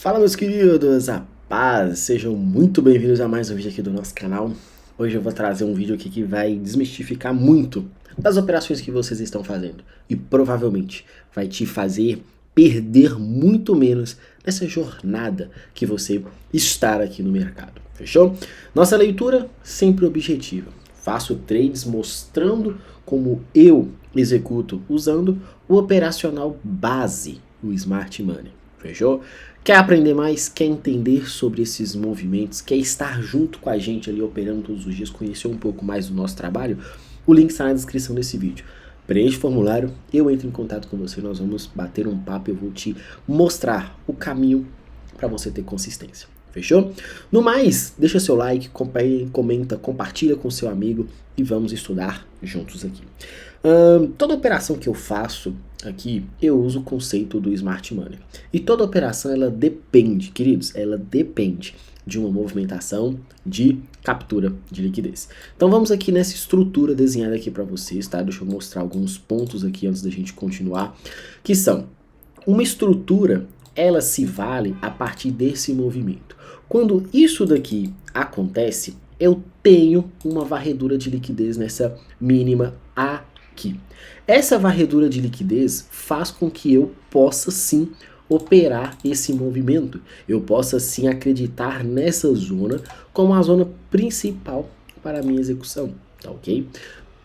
Fala, meus queridos, a paz, sejam muito bem-vindos a mais um vídeo aqui do nosso canal. Hoje eu vou trazer um vídeo aqui que vai desmistificar muito das operações que vocês estão fazendo e provavelmente vai te fazer perder muito menos nessa jornada que você está aqui no mercado, fechou? Nossa leitura sempre objetiva. Faço trades mostrando como eu executo usando o operacional base, o Smart Money. Fechou? Quer aprender mais? Quer entender sobre esses movimentos? Quer estar junto com a gente ali operando todos os dias? Conhecer um pouco mais do nosso trabalho? O link está na descrição desse vídeo. Preenche o formulário, eu entro em contato com você, nós vamos bater um papo e eu vou te mostrar o caminho para você ter consistência. Fechou? No mais, deixa seu like, comenta, compartilha com seu amigo e vamos estudar juntos aqui. Toda operação que eu faço aqui, eu uso o conceito do Smart Money. E toda operação, ela depende, queridos, ela depende de uma movimentação de captura de liquidez. Então vamos aqui nessa estrutura desenhada aqui para vocês, tá? Deixa eu mostrar alguns pontos aqui antes da gente continuar, que são uma estrutura, ela se vale a partir desse movimento. Quando isso daqui acontece, eu tenho uma varredura de liquidez nessa mínima aqui. Essa varredura de liquidez faz com que eu possa sim operar esse movimento. Eu possa sim acreditar nessa zona como a zona principal para a minha execução, tá ok?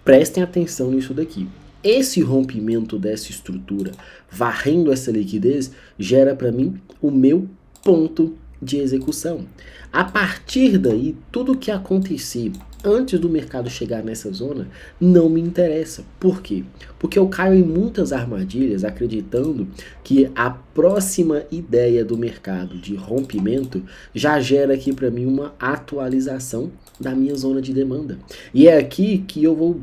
Prestem atenção nisso daqui. Esse rompimento dessa estrutura, varrendo essa liquidez, gera para mim o meu ponto de execução. A partir daí, tudo que acontecer antes do mercado chegar nessa zona não me interessa. Por quê? Porque eu caio em muitas armadilhas acreditando que a próxima ideia do mercado de rompimento já gera aqui para mim uma atualização da minha zona de demanda. E é aqui que eu vou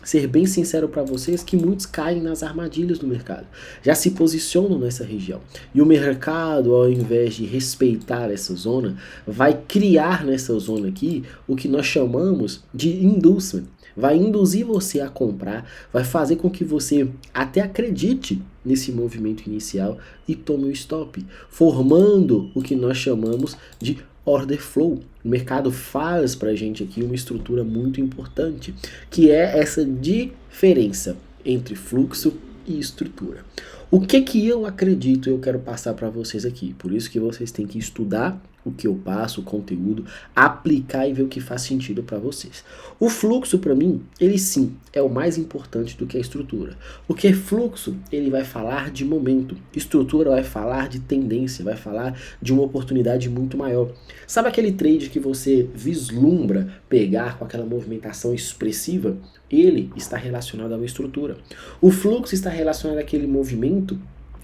ser bem sincero para vocês que muitos caem nas armadilhas do mercado, já se posicionam nessa região. E o mercado, ao invés de respeitar essa zona, vai criar nessa zona aqui o que nós chamamos de inducement. Vai induzir você a comprar, vai fazer com que você até acredite nesse movimento inicial e tome o stop, formando o que nós chamamos de order flow. O mercado faz para a gente aqui uma estrutura muito importante, que é essa diferença entre fluxo e estrutura. O que eu acredito, eu quero passar para vocês aqui. Por isso que vocês têm que estudar o que eu passo, o conteúdo, aplicar e ver o que faz sentido para vocês. O fluxo, para mim, ele sim é o mais importante do que a estrutura. Porque fluxo, ele vai falar de momento. Estrutura vai falar de tendência, vai falar de uma oportunidade muito maior. Sabe aquele trade que você vislumbra pegar com aquela movimentação expressiva? Ele está relacionado a uma estrutura. O fluxo está relacionado àquele movimento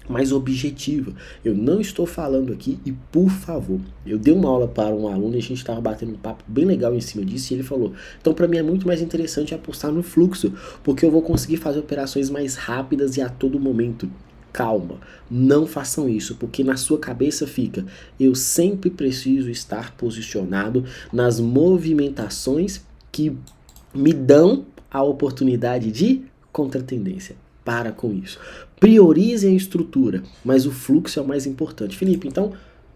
mais objetiva. Eu não estou falando aqui e, por favor, eu dei uma aula para um aluno e a gente estava batendo um papo bem legal em cima disso e ele falou, então para mim é muito mais interessante apostar no fluxo, porque eu vou conseguir fazer operações mais rápidas e a todo momento. Calma, não façam isso, porque na sua cabeça fica, eu sempre preciso estar posicionado nas movimentações que me dão a oportunidade de contratendência. Para com isso. Priorizem a estrutura, mas o fluxo é o mais importante. Felipe, então,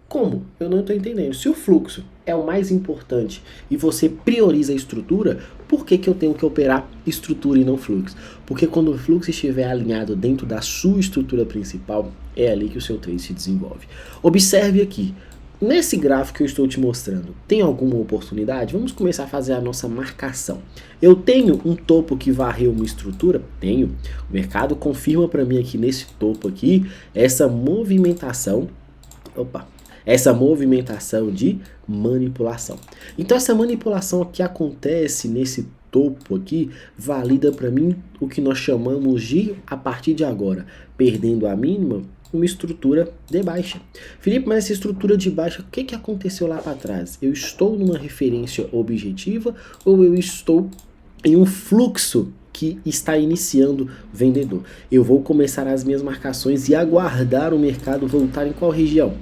como? Eu não estou entendendo. Se o fluxo é o mais importante e você prioriza a estrutura, por que eu tenho que operar estrutura e não fluxo? Porque quando o fluxo estiver alinhado dentro da sua estrutura principal, é ali que o seu trade se desenvolve. Observe aqui. Nesse gráfico que eu estou te mostrando, tem alguma oportunidade? Vamos começar a fazer a nossa marcação. Eu tenho um topo que varreu uma estrutura? Tenho. O mercado confirma para mim aqui nesse topo aqui, essa movimentação de manipulação. Então essa manipulação que acontece nesse topo aqui, valida para mim o que nós chamamos de, a partir de agora, perdendo a mínima, uma estrutura de baixa. Felipe, mas essa estrutura de baixa, o que aconteceu lá para trás? Eu estou numa referência objetiva ou eu estou em um fluxo que está iniciando vendedor? Eu vou começar as minhas marcações e aguardar o mercado voltar em qual região?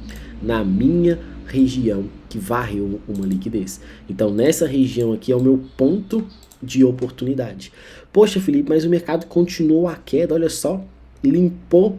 Na minha região que varreu uma liquidez. Então nessa região aqui é o meu ponto de oportunidade. Poxa, Felipe, mas o mercado continuou a queda, olha só, limpou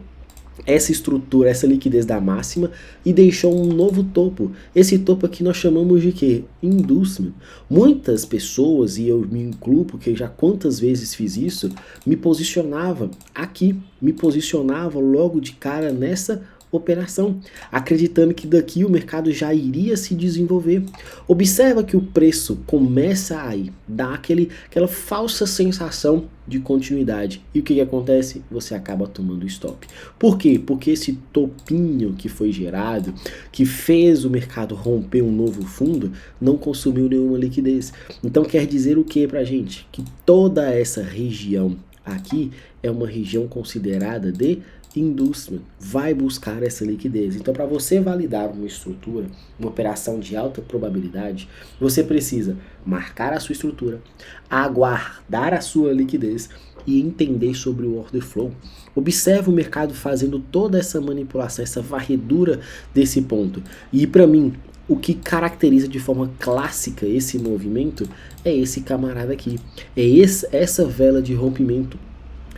essa estrutura, essa liquidez da máxima e deixou um novo topo. Esse topo aqui nós chamamos de quê? Inducement. Muitas pessoas, e eu me incluo porque já quantas vezes fiz isso, me posicionava aqui, me posicionava logo de cara nessa operação, acreditando que daqui o mercado já iria se desenvolver. Observa que o preço começa a dar aquela falsa sensação de continuidade. E o que acontece? Você acaba tomando stop. Por quê? Porque esse topinho que foi gerado, que fez o mercado romper um novo fundo, não consumiu nenhuma liquidez. Então quer dizer o que pra gente? Que toda essa região aqui é uma região considerada de inducement, vai buscar essa liquidez. Então, para você validar uma estrutura, uma operação de alta probabilidade, você precisa marcar a sua estrutura, aguardar a sua liquidez e entender sobre o order flow. Observe o mercado fazendo toda essa manipulação, essa varredura desse ponto. E para mim, o que caracteriza de forma clássica esse movimento é esse camarada aqui. É essa vela de rompimento.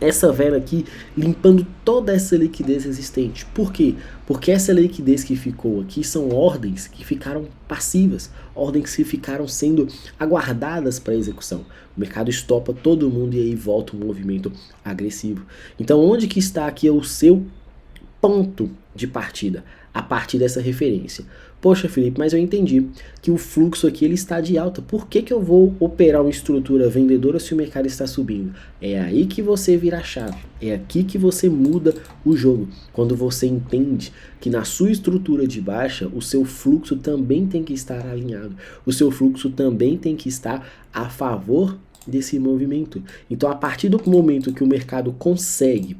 Essa vela aqui limpando toda essa liquidez existente. Por quê? Porque essa liquidez que ficou aqui são ordens que ficaram passivas, ordens que ficaram sendo aguardadas para execução. O mercado estopa todo mundo e aí volta um movimento agressivo. Então onde que está aqui o seu ponto de partida? A partir dessa referência. Poxa, Felipe, mas eu entendi que o fluxo aqui ele está de alta. Por que eu vou operar uma estrutura vendedora se o mercado está subindo? É aí que você vira a chave. É aqui que você muda o jogo. Quando você entende que na sua estrutura de baixa, o seu fluxo também tem que estar alinhado. O seu fluxo também tem que estar a favor desse movimento. Então, a partir do momento que o mercado consegue,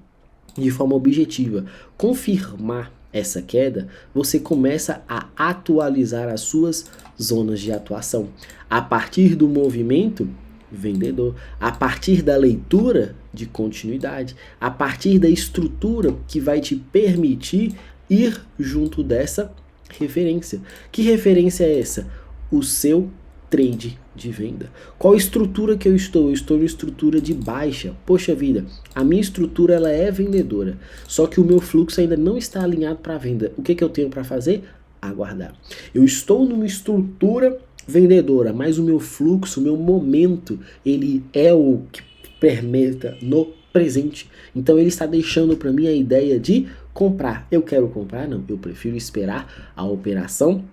de forma objetiva, confirmar essa queda, você começa a atualizar as suas zonas de atuação. A partir do movimento vendedor, a partir da leitura de continuidade, a partir da estrutura que vai te permitir ir junto dessa referência. Que referência é essa? O seu trade de venda. Qual estrutura que eu estou? Eu estou em estrutura de baixa. Poxa vida, a minha estrutura ela é vendedora, só que o meu fluxo ainda não está alinhado para venda. O que eu tenho para fazer? Aguardar. Eu estou numa estrutura vendedora, mas o meu fluxo, o meu momento, ele é o que permita no presente. Então ele está deixando para mim a ideia de comprar. Eu quero comprar? Não, eu prefiro esperar a operação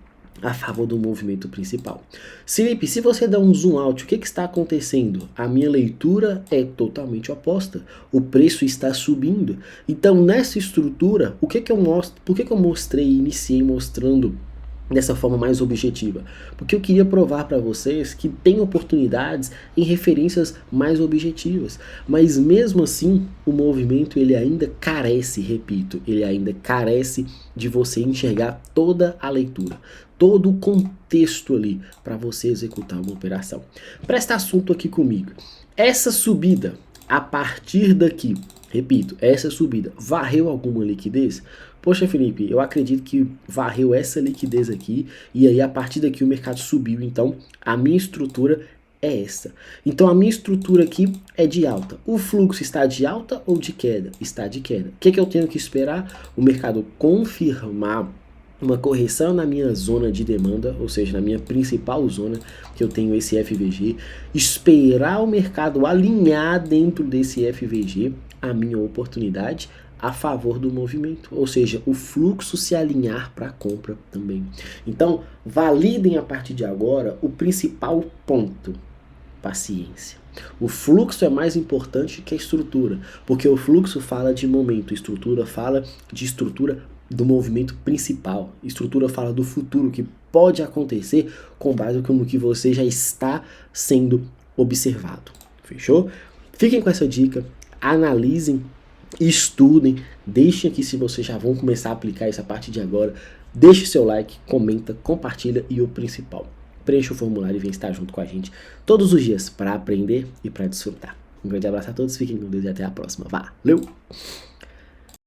a favor do movimento principal. Felipe, se você der um zoom out, o que está acontecendo? A minha leitura é totalmente oposta. O preço está subindo. Então, nessa estrutura, o que eu mostro? Por que eu mostrei e iniciei mostrando dessa forma mais objetiva? Porque eu queria provar para vocês que tem oportunidades em referências mais objetivas, mas mesmo assim o movimento ele ainda carece, repito, ele ainda carece de você enxergar toda a leitura, todo o contexto ali para você executar uma operação. Presta assunto aqui comigo. Essa subida a partir daqui, repito, essa subida varreu alguma liquidez? Poxa, Felipe, eu acredito que varreu essa liquidez aqui e aí a partir daqui o mercado subiu, então a minha estrutura é essa. Então a minha estrutura aqui é de alta. O fluxo está de alta ou de queda? Está de queda. O que eu tenho que esperar? O mercado confirmar uma correção na minha zona de demanda, ou seja, na minha principal zona, que eu tenho esse FVG, esperar o mercado alinhar dentro desse FVG a minha oportunidade a favor do movimento, ou seja, o fluxo se alinhar para a compra também. Então, validem a partir de agora o principal ponto: paciência. O fluxo é mais importante que a estrutura, porque o fluxo fala de momento, estrutura fala de estrutura do movimento principal, estrutura fala do futuro que pode acontecer com base no que você já está sendo observado. Fechou? Fiquem com essa dica, analisem, estudem, deixem aqui se vocês já vão começar a aplicar isso a partir de agora. Deixe seu like, comenta, compartilha e o principal, preencha o formulário e vem estar junto com a gente todos os dias para aprender e para desfrutar. Um grande abraço a todos, fiquem com Deus e até a próxima. Valeu!